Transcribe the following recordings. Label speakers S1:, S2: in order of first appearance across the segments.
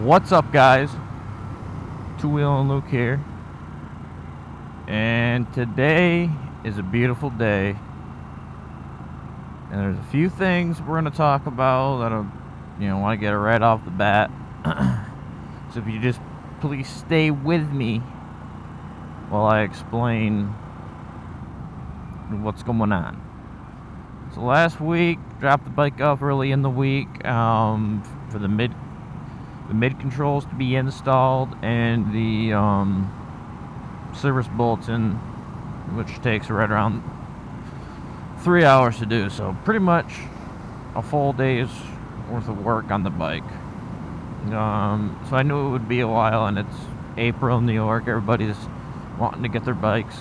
S1: What's up, guys? Two Wheel and Luke here, and today is a beautiful day, and there's a few things we're going to talk about that I want to get it right off the bat. So if you just please stay with me while I explain what's going on. So last week, dropped the bike off early in the week for the mid controls to be installed and the service bulletin, which takes right around 3 hours to do. So pretty much a full day's worth of work on the bike. So I knew it would be a while, and it's April in New York. Everybody's wanting to get their bikes,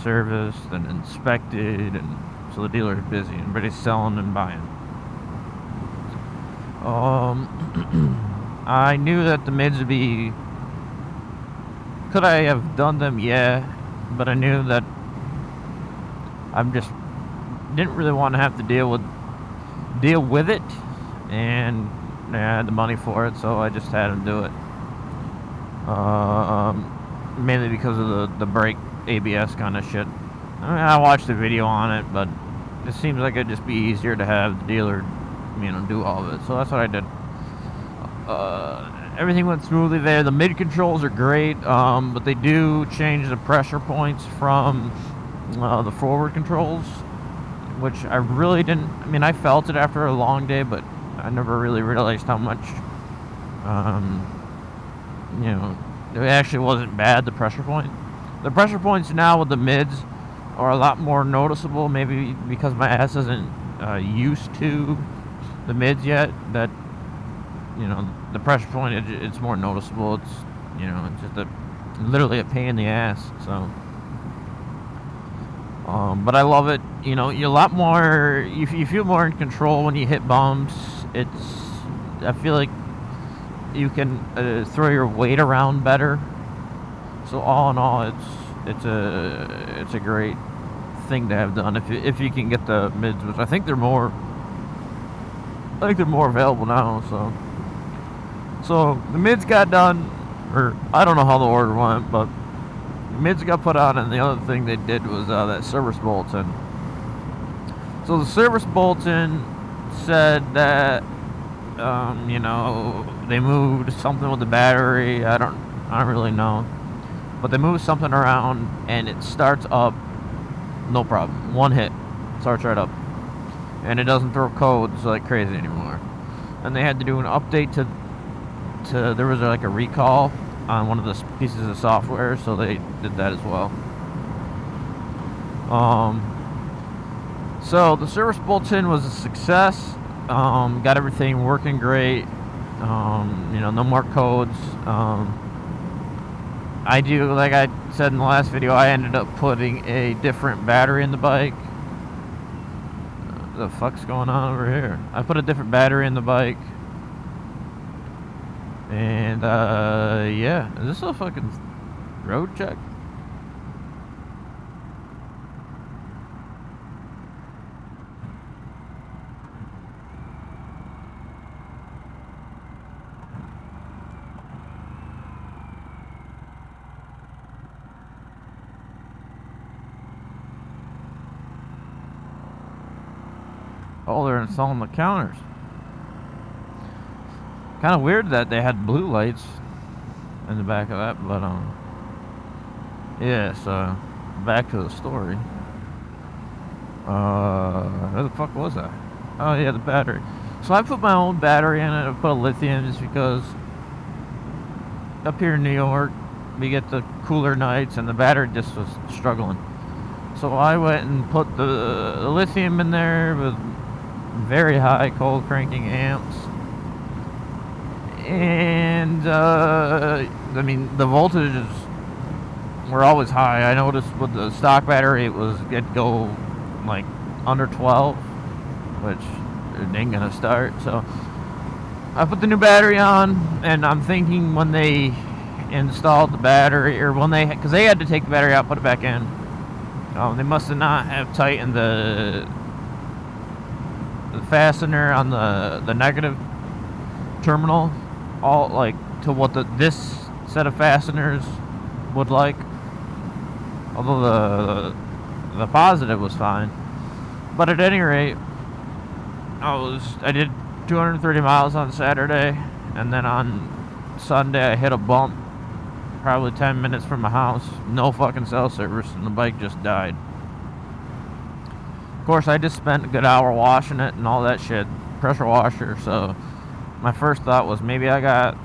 S1: serviced and inspected, and so the dealer's busy. Everybody's selling and buying. I knew that the mids would be... Could I have done them? Yeah. But I knew that I just didn't really want to have to deal with it. And I had the money for it, so I just had him do it. Mainly because of the brake ABS kind of shit. I mean, I watched the video on it, but it seems like it'd just be easier to have the dealer do all of it. So that's what I did. Everything went smoothly there. The mid controls are great, but they do change the pressure points from the forward controls, which I really didn't. I mean, I felt it after a long day, but I never really realized how much. It actually wasn't bad, the pressure point. The pressure points now with the mids are a lot more noticeable, maybe because my ass isn't used to the mids yet, that the pressure point, it's more noticeable. It's it's just literally a pain in the ass. So but I love it. You're a lot more, you feel more in control when you hit bumps. I feel like you can throw your weight around better. So all in all, it's a great thing to have done if you can get the mids, which I think they're more available now. So the mids got done, or I don't know how the order went, but the mids got put on, and the other thing they did was that service bulletin. So the service bulletin said that they moved something with the battery. I don't really know, but they moved something around, and it starts up no problem. One hit, starts right up, and it doesn't throw codes like crazy anymore. And they had to do an update to there was like a recall on one of the pieces of software, so they did that as well. So the service bulletin was a success. Got everything working great. No more codes. I do, like I said in the last video, I ended up putting a different battery in the bike. The fuck's going on over here? I put a different battery in the bike. And, yeah. Is this a fucking road check? Oh, they're installing the counters. Kind of weird that they had blue lights in the back of that, but yeah. So back to the story. Where the fuck was I? Oh yeah, the battery. So I put my own battery in it. I put a lithium just because up here in New York we get the cooler nights and the battery just was struggling. So I went and put the lithium in there with very high cold cranking amps, and the voltages were always high. I noticed with the stock battery it'd go like under 12, which it ain't gonna start. So I put the new battery on, and I'm thinking when they installed the battery, or because they had to take the battery out, put it back in, they must have not have tightened the fastener on the negative terminal, all like to what this set of fasteners would like. Although the positive was fine. But at any rate, I did 230 miles on Saturday, and then on Sunday I hit a bump probably 10 minutes from my house. No fucking cell service, and the bike just died. Of course, I just spent a good hour washing it and all that shit, pressure washer. So my first thought was maybe I got,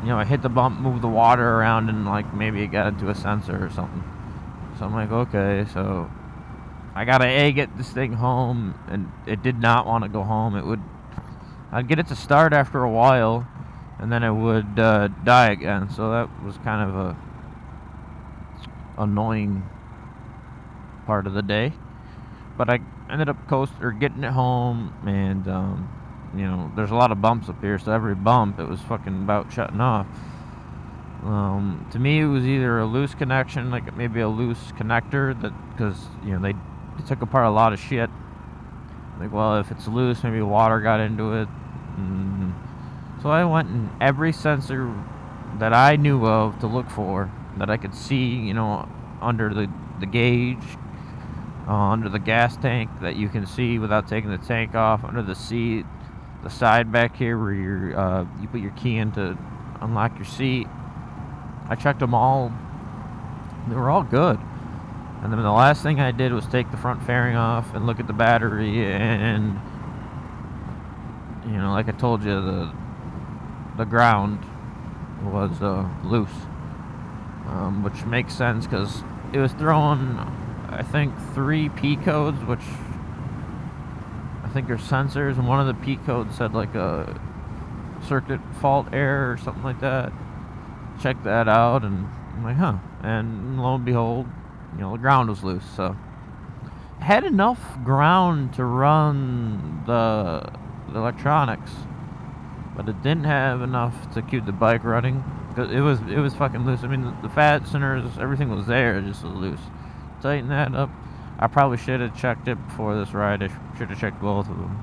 S1: I hit the bump, moved the water around, and like maybe it got into a sensor or something. So I'm like, okay, so I gotta get this thing home, and it did not want to go home. I'd get it to start after a while, and then it would die again. So that was kind of a annoying part of the day. But I ended up getting it home, and there's a lot of bumps up here, so every bump it was fucking about shutting off. To me, it was either a loose connection, like maybe a loose connector, because they took apart a lot of shit. Like, well, if it's loose, maybe water got into it. So I went in every sensor that I knew of to look for, that I could see, under the gauge, under the gas tank that you can see without taking the tank off, under the seat, the side back here where you put your key in to unlock your seat. I checked them all. They were all good. And then the last thing I did was take the front fairing off and look at the battery, and like I told you, the ground was loose, which makes sense because it was throwing, I think, 3 P codes, which I think are sensors, and one of the P codes said like a circuit fault error or something like that. Checked that out, and I'm like, huh. And lo and behold, the ground was loose. So I had enough ground to run the electronics, but it didn't have enough to keep the bike running, because it was fucking loose. I mean, the fasteners, everything was there, it just was loose. Tighten that up. I probably should have checked it before this ride. I should have checked both of them,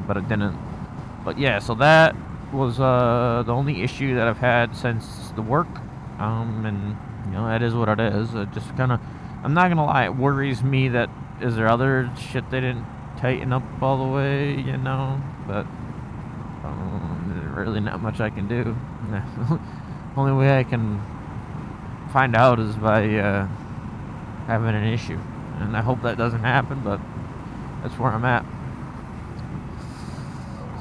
S1: but I didn't. But yeah, so that was the only issue that I've had since the work, and that is what it is. It just kind of, I'm not gonna lie, it worries me that is there other shit they didn't tighten up all the way, but there's really not much I can do. Only way I can find out is by having an issue, and I hope that doesn't happen, but that's where I'm at.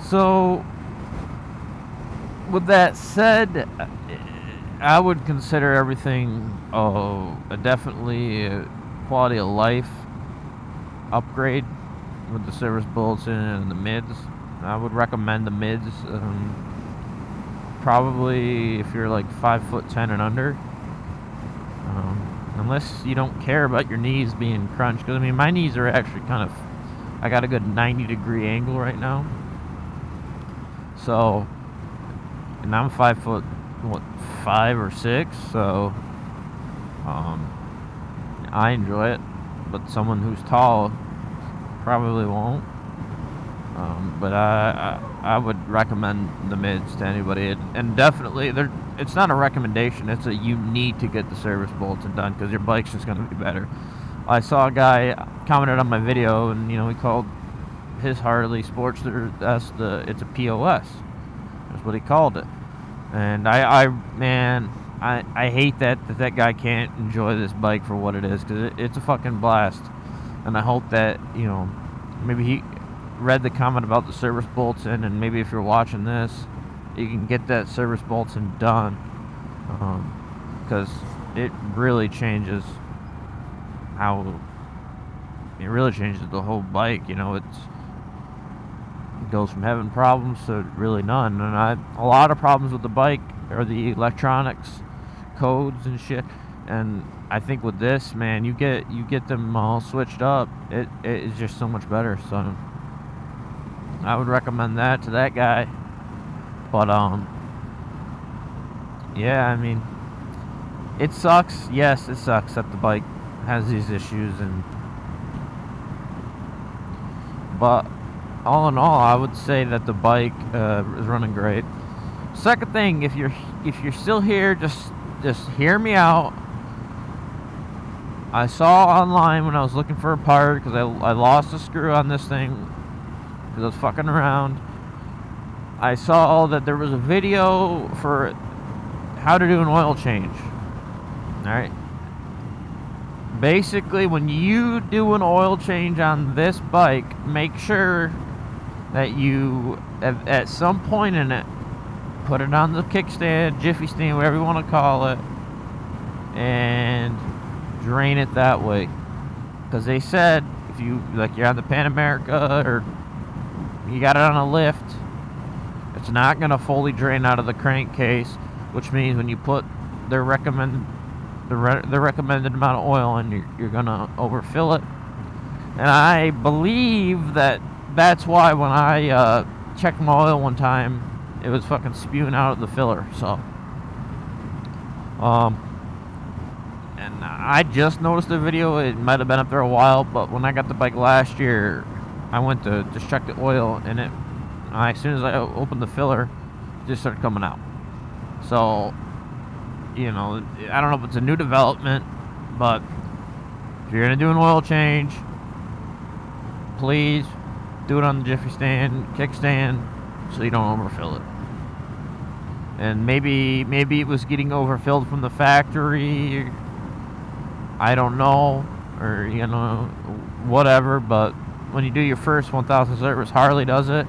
S1: So with that said, I would consider everything definitely a quality of life upgrade with the service bulletin and the mids. I would recommend the mids, probably if you're like 5'10" and under, unless you don't care about your knees being crunched. Because I mean, my knees are actually kind of, I got a good 90-degree angle right now. So, and I'm 5 or 6, so I enjoy it, but someone who's tall probably won't. But I would recommend the mids to anybody, and definitely it's not a recommendation, it's you need to get the service bulletin done, because your bike's just going to be better. I saw a guy commented on my video, and he called his Harley Sportster, it's a POS. That's what he called it. And I hate that guy can't enjoy this bike for what it is, because it's a fucking blast. And I hope that, maybe he read the comment about the service bulletin, and maybe if you're watching this, you can get that service bulletin done, because it really changes the whole bike. It goes from having problems to really none. And a lot of problems with the bike are the electronics, codes and shit. And I think with this, man, you get them all switched up, it is just so much better. So I would recommend that to that guy. But yeah, I mean, it sucks. Yes, it sucks that the bike has these issues, and But all in all, I would say that the bike is running great. Second thing, if you're still here, just hear me out. I saw online when I was looking for a part, because I lost a screw on this thing because I was fucking around. I saw that there was a video for how to do an oil change. Alright. Basically, when you do an oil change on this bike, make sure that you, at some point in it, put it on the kickstand, jiffy stand, whatever you want to call it, and drain it that way. Because they said, if you, like, you're on the Pan America, or you got it on a lift, it's not going to fully drain out of the crankcase, which means when you put their recommended amount of oil in, you're going to overfill it. And I believe that's why when I checked my oil one time, it was fucking spewing out of the filler. So and I just noticed the video. It might have been up there a while, but when I got the bike last year, I went to just check the oil, and as soon as I opened the filler, it just started coming out. So, you know, I don't know if it's a new development, but if you're going to do an oil change, please do it on the jiffy stand, kickstand, so you don't overfill it. And maybe it was getting overfilled from the factory, I don't know, or, you know, whatever, but when you do your first 1,000 service, Harley does it,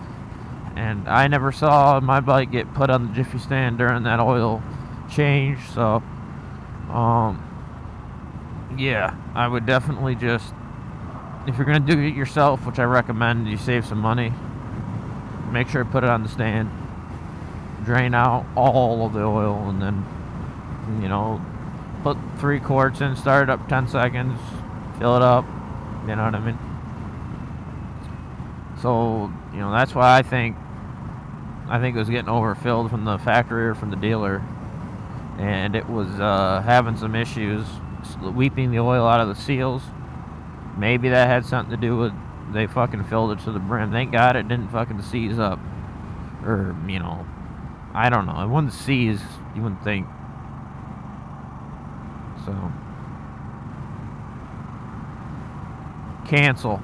S1: and I never saw my bike get put on the jiffy stand during that oil change. So yeah, I would definitely just, if you're gonna do it yourself, which I recommend, you save some money, make sure to put it on the stand, drain out all of the oil, and then, you know, put 3 quarts in, start it up 10 seconds, fill it up, you know what I mean? So, you know, that's why I think it was getting overfilled from the factory or from the dealer, and it was having some issues weeping the oil out of the seals. Maybe that had something to do with they fucking filled it to the brim. Thank God it didn't fucking seize up, or, you know, I don't know. It wouldn't seize, you wouldn't think. So, cancel.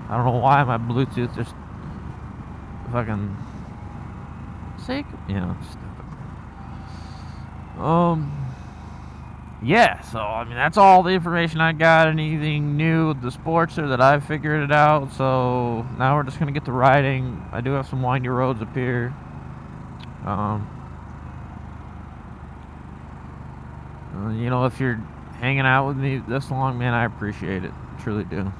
S1: I don't know why my Bluetooth just fucking sick, you know, stupid. Yeah, so, I mean, that's all the information I got. Anything new with the Sportster that I've figured it out. So now we're just gonna get to riding. I do have some windy roads up here. You know, if you're hanging out with me this long, man, I appreciate it. Truly do.